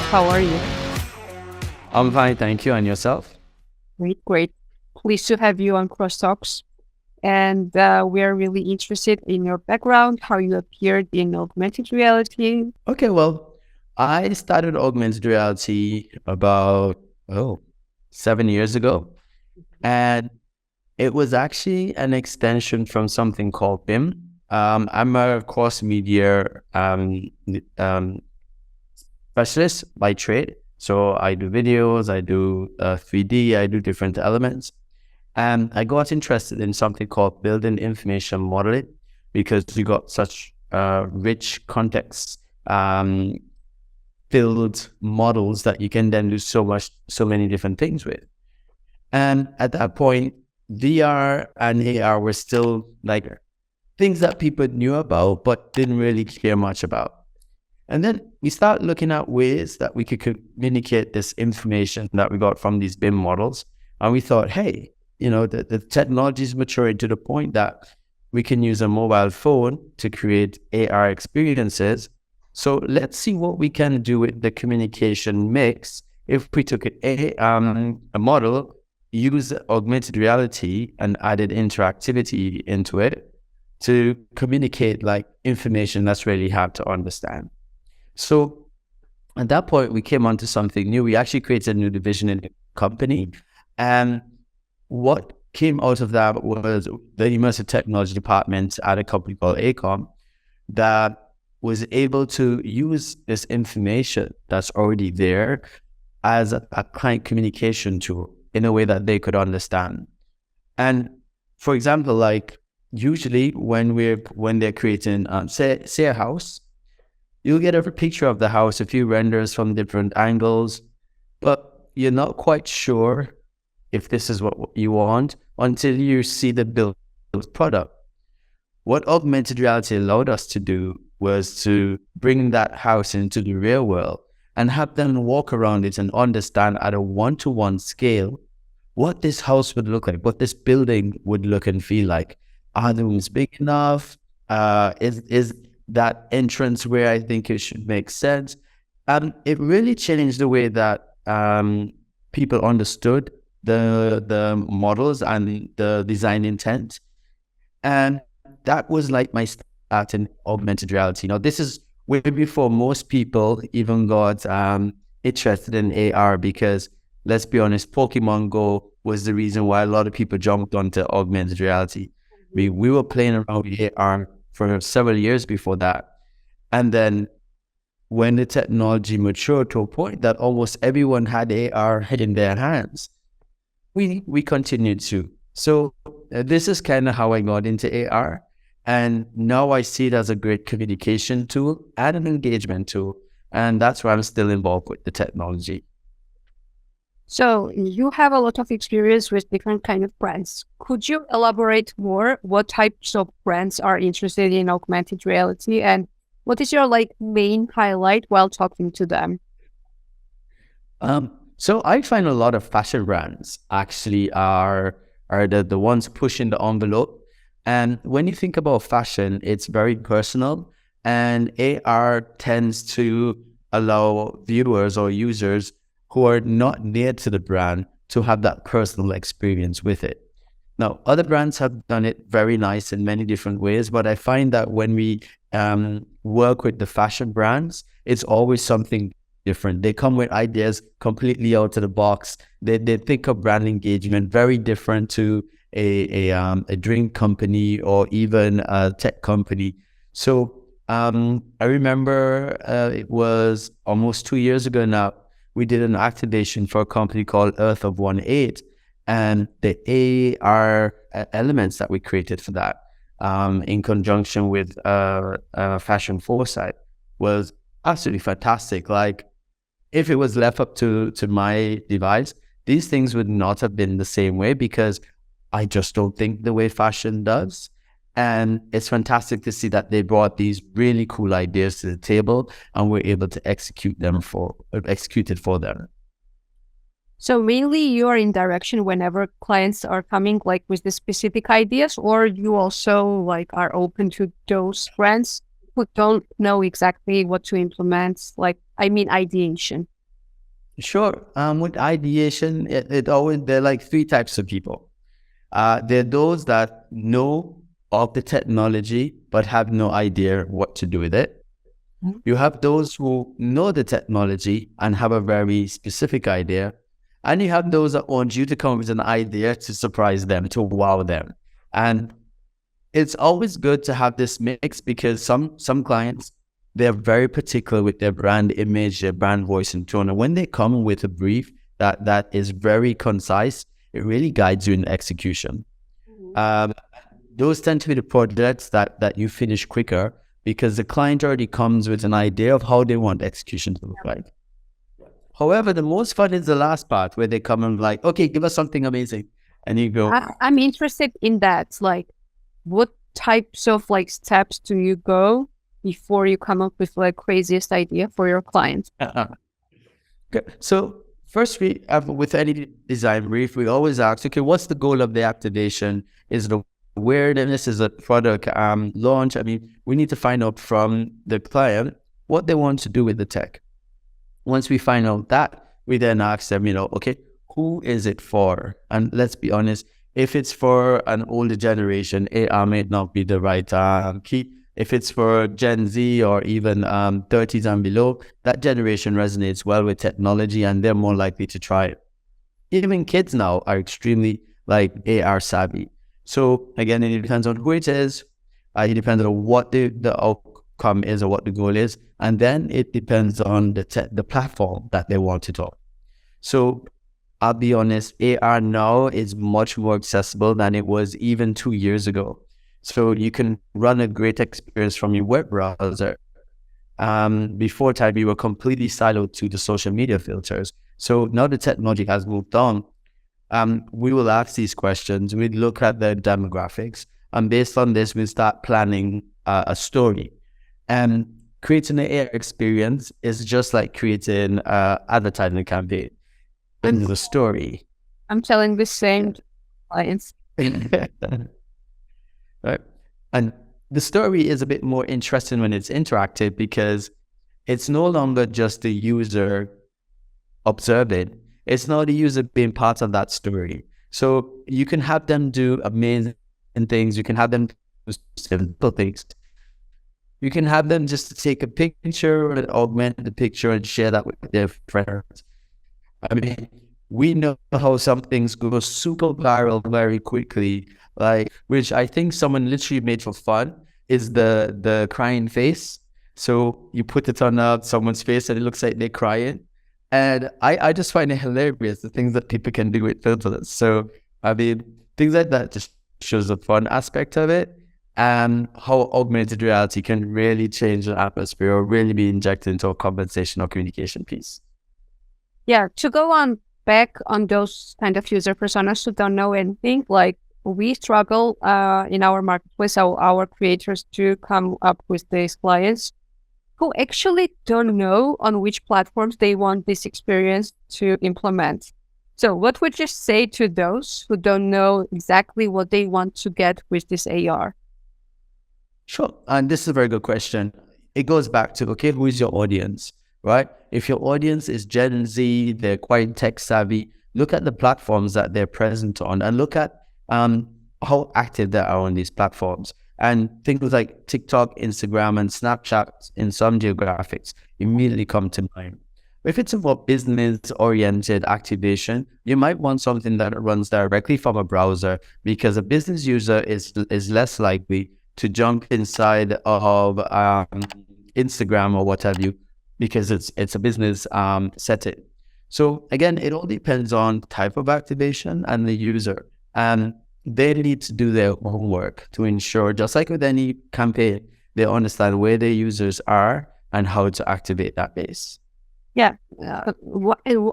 How are you? I'm fine, thank you. And yourself? Great, great. Pleased to have you on Crosstalks. And we are really interested in your background, how you appeared in augmented reality. Okay, well, I started augmented reality about 7 years ago, and it was actually an extension from something called BIM. I'm a cross media um, specialist by trade, so I do videos, I do 3D, I do different elements. And I got interested in something called building information modeling because you got such rich context filled models that you can then do so many different things with. And at that point, VR and AR were still like things that people knew about, but didn't really care much about. And then we start looking at ways that we could communicate this information that we got from these BIM models. And we thought, hey, the technology is maturing to the point that we can use a mobile phone to create AR experiences. So let's see what we can do with the communication mix if we took a model, use augmented reality and added interactivity into it to communicate like information that's really hard to understand. So at that point, we came onto something new. We actually created a new division in the company. And what came out of that was the immersive technology department at a company called ACOM that was able to use this information that's already there as a client communication tool in a way that they could understand. And for example, like usually when they're creating, say a house, you'll get a picture of the house, a few renders from different angles, but you're not quite sure if this is what you want until you see the built product. What augmented reality allowed us to do was to bring that house into the real world and have them walk around it and understand at a one-to-one scale what this house would look like, what this building would look and feel like. Are the rooms big enough? Is that entrance where I think it should make sense? It really changed the way that people understood the models and the design intent. And that was like my start in augmented reality. This is way before most people even got interested in AR because, let's be honest, Pokemon Go was the reason why a lot of people jumped onto augmented reality. We were playing around with AR for several years before that. And then when the technology matured to a point that almost everyone had AR in their hands, we continued to. So this is kind of how I got into AR. And now I see it as a great communication tool and an engagement tool. And that's why I'm still involved with the technology. So you have a lot of experience with different kind of brands. Could you elaborate more what types of brands are interested in augmented reality and what is your main highlight while talking to them? So I find a lot of fashion brands actually are the ones pushing the envelope. And when you think about fashion, it's very personal, and AR tends to allow viewers or users who are not near to the brand to have that personal experience with it. Now, other brands have done it very nice in many different ways, but I find that when we work with the fashion brands, it's always something different. They come with ideas completely out of the box. They think of brand engagement very different to a drink company or even a tech company. So I remember it was almost 2 years ago now, we did an activation for a company called Earth of 1.8, and the AR elements that we created for that in conjunction with Fashion Foresight was absolutely fantastic. Like, if it was left up to my device, these things would not have been the same way because I just don't think the way fashion does. And it's fantastic to see that they brought these really cool ideas to the table and we're able to execute it for them. So mainly you are in direction whenever clients are coming with the specific ideas, or you also are open to those brands who don't know exactly what to implement, ideation. Sure. With ideation, it always there are like three types of people. There are those that know of the technology but have no idea what to do with it. Mhm. You have those who know the technology and have a very specific idea. And you have those that want you to come up with an idea to surprise them, to wow them. And it's always good to have this mix because some clients, they're very particular with their brand image, their brand voice and tone. And when they come with a brief that is very concise, it really guides you in execution. Mhm. Um, those tend to be the projects that you finish quicker because the client already comes with an idea of how they want execution to look like. However, the most fun is the last part where they come and like, okay, give us something amazing. And you go, I'm interested in that. Like, what types of like steps do you go before you come up with like craziest idea for your clients? okay. So first, we with any design brief, we always ask, okay, what's the goal of the activation? Is it awareness? Is it product launch? I mean, we need to find out from the client what they want to do with the tech. Once we find out that, we then ask them, okay, who is it for? And let's be honest, if it's for an older generation, AR may not be the right key. If it's for Gen Z or even 30s and below, that generation resonates well with technology and they're more likely to try it. Even kids now are extremely like AR savvy. So again, it depends on who it is. It depends on what the outcome is or what the goal is. And then it depends on the platform that they want it on. So I'll be honest, AR now is much more accessible than it was even 2 years ago. So you can run a great experience from your web browser. Before time, we were completely siloed to the social media filters. So now the technology has moved on. We will ask these questions. We look at the demographics, and based on this, we start planning a story. And creating an AR experience is just like creating an advertising campaign. I'm It's a story. I'm telling the same to clients. Right? And the story is a bit more interesting when it's interactive because it's no longer just the user observing. It's not the user being part of that story. So you can have them do amazing things. You can have them do simple things. You can have them just take a picture and augment the picture and share that with their friends. I mean, we know how some things go super viral very quickly, like which I think someone literally made for fun is the crying face. So you put it on someone's face and it looks like they're crying. And I just find it hilarious, the things that people can do with filters. So I mean, things like that just shows the fun aspect of it and how augmented reality can really change the atmosphere or really be injected into a conversation or communication piece. Yeah, to go on back on those kind of user personas who don't know anything, like we struggle in our marketplace, so our creators to come up with these clients who actually don't know on which platforms they want this experience to implement. So what would you say to those who don't know exactly what they want to get with this AR? Sure. And this is a very good question. It goes back to, okay, who is your audience, right? If your audience is Gen Z, they're quite tech savvy, look at the platforms that they're present on and look at how active they are on these platforms. And things like TikTok, Instagram, and Snapchat in some geographics immediately come to mind. If it's a more business-oriented activation, you might want something that runs directly from a browser because a business user is less likely to jump inside of Instagram or what have you, because it's a business setting. So again, it all depends on type of activation and the user. And they need to do their homework to ensure, just like with any campaign, they understand where their users are and how to activate that base. Yeah.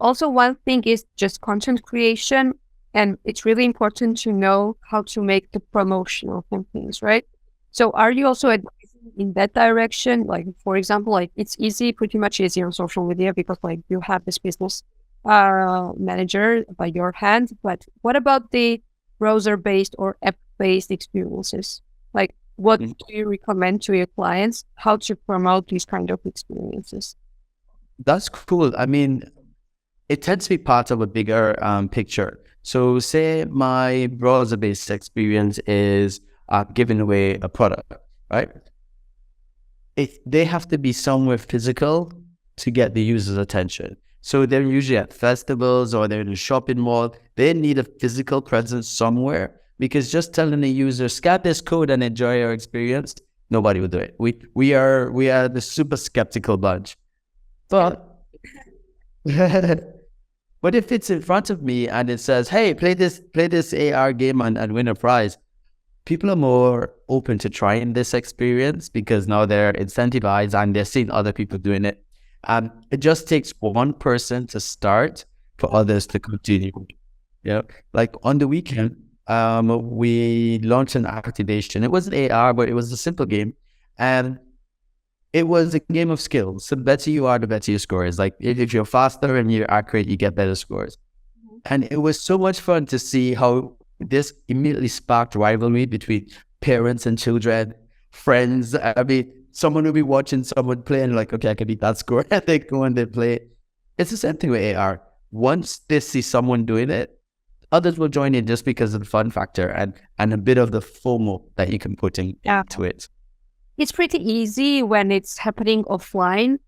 Also, one thing is just content creation, and it's really important to know how to make the promotional campaigns, right? So, are you also advising in that direction? Like, for example, like it's easy, pretty much easy on social media because like you have this business manager by your hand. But what about the browser-based or app-based experiences? Like, what do you recommend to your clients how to promote these kind of experiences? That's cool. I mean, it tends to be part of a bigger picture. So say my browser-based experience is giving away a product, right? They have to be somewhere physical to get the user's attention. So they're usually at festivals or they're in a shopping mall. They need a physical presence somewhere, because just telling the user, scan this code and enjoy your experience, nobody will do it. We are the super skeptical bunch. But but if it's in front of me and it says, hey, play this AR game and win a prize, people are more open to trying this experience because now they're incentivized and they're seeing other people doing it. It just takes one person to start for others to continue. Yeah, like on the weekend, we launched an activation. It wasn't AR, but it was a simple game, and it was a game of skills. So the better you are, the better your score is. Like if you're faster and you're accurate, you get better scores. And it was so much fun to see how this immediately sparked rivalry between parents and children, friends. I mean, someone will be watching someone play and like, okay, I can beat that score. And they go and they play. It's the same thing with AR. Once they see someone doing it, others will join in just because of the fun factor and a bit of the FOMO that you can put into it. It's pretty easy when it's happening offline,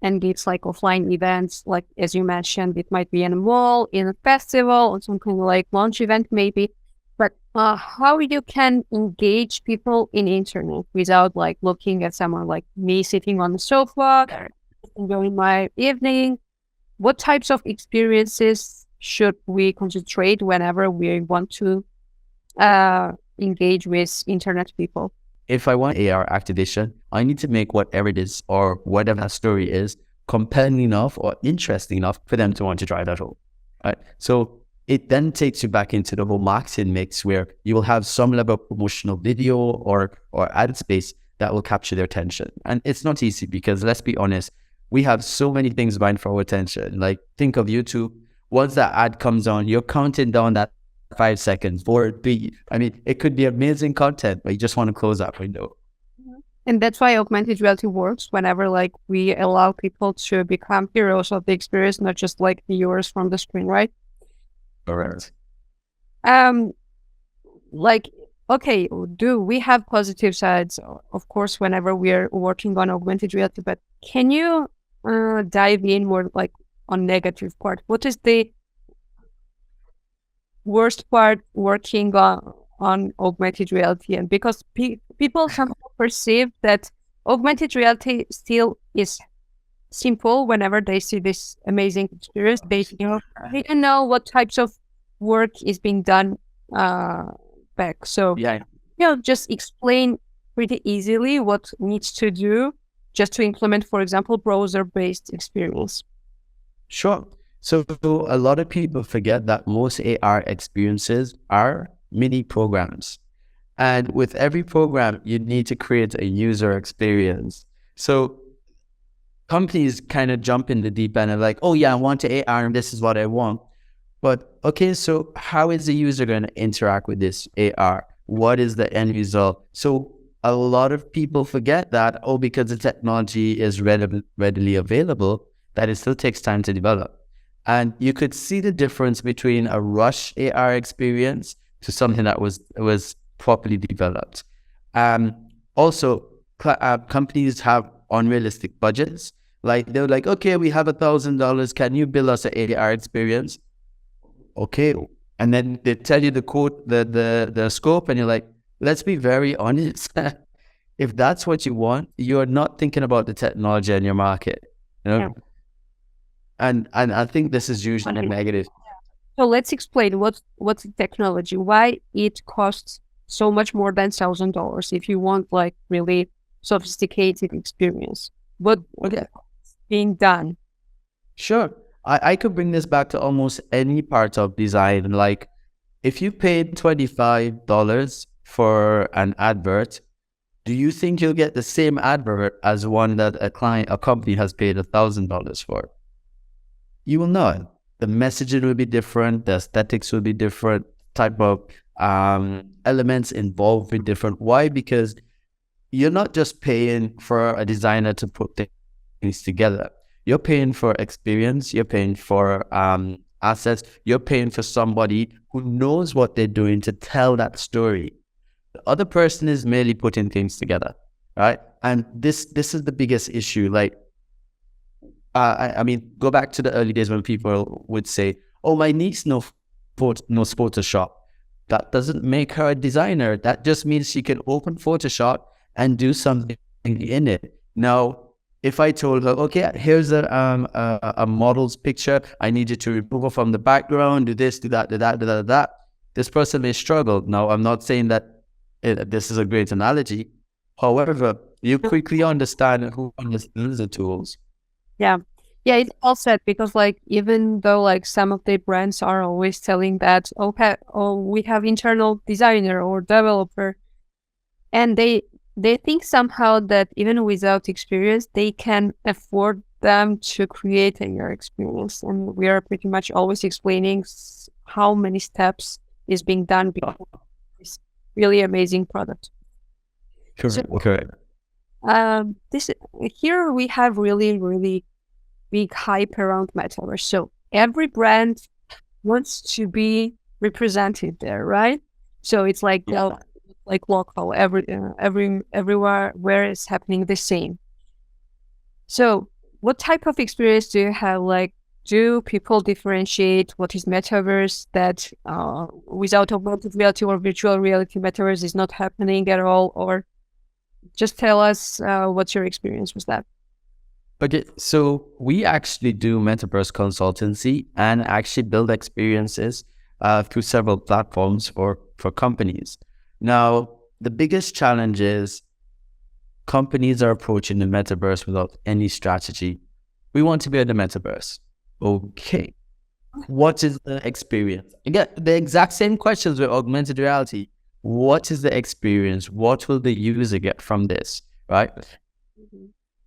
and it's like offline events, like as you mentioned, it might be in a mall, in a festival, or something like launch event maybe. But how you can engage people in internet without like looking at someone like me sitting on the sofa, enjoying my evening? What types of experiences should we concentrate whenever we want to engage with internet people? If I want AR activation, I need to make whatever it is or whatever that story is compelling enough or interesting enough for them to want to try that home. Right? So it then takes you back into the whole marketing mix where you will have some level of promotional video or ad space that will capture their attention. And it's not easy because, let's be honest, we have so many things vying for our attention. Like think of YouTube. Once that ad comes on, you're counting down that 5 seconds, 4, 3. I mean, it could be amazing content, but you just want to close that window. And that's why augmented reality works whenever like we allow people to become heroes of the experience, not just like viewers from the screen, right? Correct. Like, okay, do we have positive sides? Of course, whenever we're working on augmented reality, but can you dive in more like on negative part? What is the worst part working on augmented reality? And because people somehow perceive that augmented reality still is simple whenever they see this amazing experience. They don't know what types of work is being done back. So just explain pretty easily what needs to do just to implement, for example, browser-based experience. Sure. So a lot of people forget that most AR experiences are mini programs. And with every program, you need to create a user experience. So companies kind of jump in the deep end and like, oh yeah, I want to AR and this is what I want. But okay, so how is the user going to interact with this AR? What is the end result? So a lot of people forget that, because the technology is readily available, that it still takes time to develop. And you could see the difference between a rush AR experience to something that was properly developed. Also, companies have unrealistic budgets. Like they're like, okay, we have $1,000. Can you build us an AR experience? Okay. And then they tell you the quote, the scope, and you're like, let's be very honest. If that's what you want, you're not thinking about the technology in your market. You know? Yeah. And I think this is usually negative. So let's explain what's the technology, why it costs so much more than $1,000 if you want like really sophisticated experience. What's being done? Sure. I could bring this back to almost any part of design. Like if you paid $25 for an advert, do you think you'll get the same advert as one that a company has paid $1,000 for? You will not. The messaging will be different. The aesthetics will be different. Type of elements involved will be different. Why? Because you're not just paying for a designer to put things together. You're paying for experience. You're paying for assets. You're paying for somebody who knows what they're doing to tell that story. The other person is merely putting things together, right? And this is the biggest issue. Like, I mean, go back to the early days when people would say, "Oh, my niece knows Photoshop." That doesn't make her a designer. That just means she can open Photoshop and do something in it. Now, if I told her, "Okay, here's a model's picture. I need you to remove her from the background. Do this, do that, do that, do that, do that," this person may struggle. Now, I'm not saying that this is a great analogy. However, you quickly understand who understands the tools. Yeah. Yeah, it's all said because like even though like some of the brands are always telling that okay, oh we have internal designer or developer, and they think somehow that even without experience they can afford them to create a user experience, and we are pretty much always explaining how many steps is being done before this really amazing product. Correct. This here we have really big hype around metaverse. So every brand wants to be represented there, right? So it's like local, everywhere where it's happening the same. So what type of experience do you have? Like, do people differentiate what is metaverse that without augmented reality or virtual reality, metaverse is not happening at all? Or just tell us what's your experience with that? Okay, so we actually do metaverse consultancy and actually build experiences through several platforms for companies. Now, the biggest challenge is companies are approaching the metaverse without any strategy. We want to be in the metaverse. Okay, what is the experience? Again, the exact same questions with augmented reality. What is the experience? What will the user get from this, right?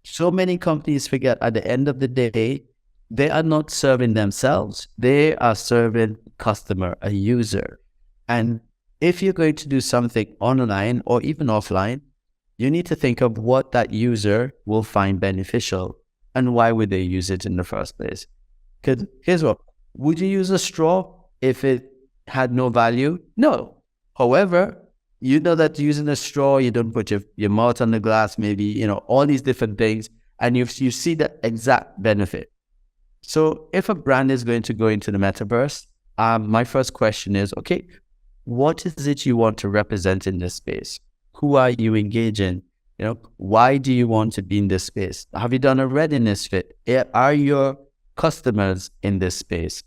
So many companies forget at the end of the day, they are not serving themselves. They are serving customer, a user. And if you're going to do something online or even offline, you need to think of what that user will find beneficial and why would they use it in the first place. Because here's what, would you use a straw if it had no value? No. However, you know that using a straw, you don't put your mouth on the glass, maybe, all these different things, and you see the exact benefit. So if a brand is going to go into the metaverse, my first question is, okay, what is it you want to represent in this space? Who are you engaging? Why do you want to be in this space? Have you done a readiness fit? Are your customers in this space?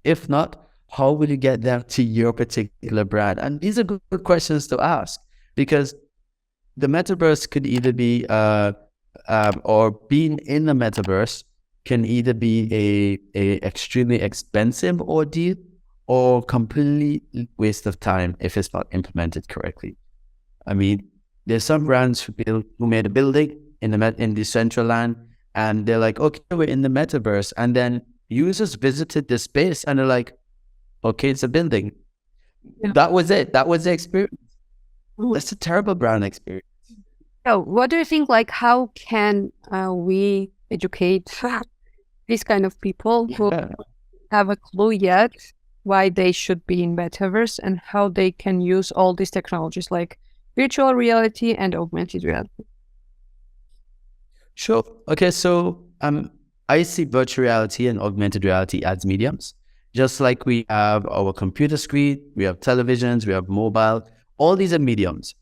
If not, how will you get them to your particular brand? And these are good questions to ask, because the metaverse could either be, or being in the metaverse can either be a extremely expensive ordeal or completely waste of time if it's not implemented correctly. I mean, there's some brands who made a building in the central land, and they're like, okay, we're in the metaverse, and then users visited this space and they're like, okay, it's a building. Yeah. That was it. That was the experience. That's a terrible brand experience. So what do you think, like, how can we educate these kind of people who have a clue yet why they should be in metaverse and how they can use all these technologies like virtual reality and augmented reality? Sure. Okay, so I see virtual reality and augmented reality as mediums. Just like we have our computer screen, we have televisions, we have mobile, all these are mediums,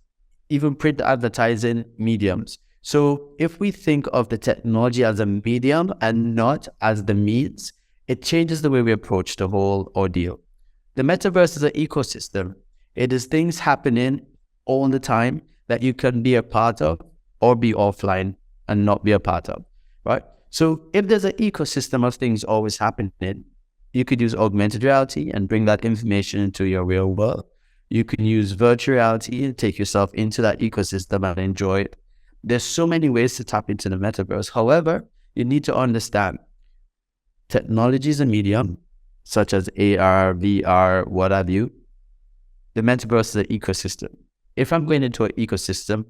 even print advertising mediums. So if we think of the technology as a medium and not as the means, it changes the way we approach the whole ordeal. The metaverse is an ecosystem. It is things happening all the time that you can be a part of or be offline and not be a part of, right? So if there's an ecosystem of things always happening, you could use augmented reality and bring that information into your real world. You can use virtual reality and take yourself into that ecosystem and enjoy it. There's so many ways to tap into the metaverse. However, you need to understand technology is a medium, such as AR, VR, what have you. The metaverse is an ecosystem. If I'm going into an ecosystem,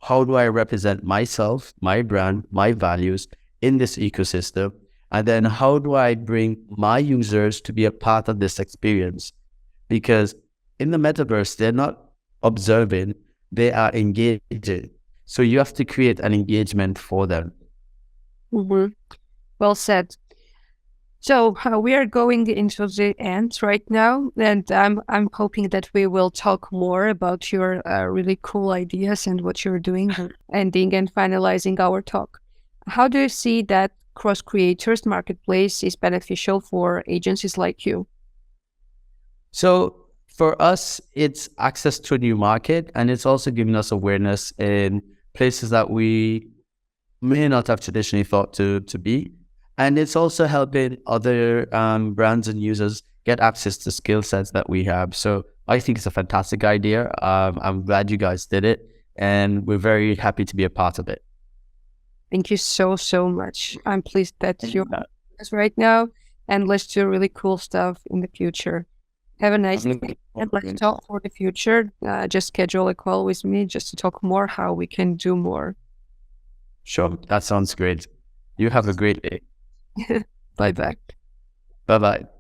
how do I represent myself, my brand, my values in this ecosystem And then how do I bring my users to be a part of this experience? Because in the metaverse, they're not observing, they are engaging. So you have to create an engagement for them. Mhm. Well said. So we are going into the end right now, and I'm hoping that we will talk more about your really cool ideas and what you're doing, ending and finalizing our talk. How do you see that cross creators marketplace is beneficial for agencies like you? So for us, it's access to a new market, and it's also giving us awareness in places that we may not have traditionally thought to be. And it's also helping other brands and users get access to skill sets that we have. So I think it's a fantastic idea. I'm glad you guys did it, and we're very happy to be a part of it. Thank you so, so much. I'm pleased that you're with us right now, and let's do really cool stuff in the future. Have a nice day, and let's talk for the future. Just schedule a call with me just to talk more how we can do more. Sure, that sounds great. You have a great day. Bye bye. Bye bye.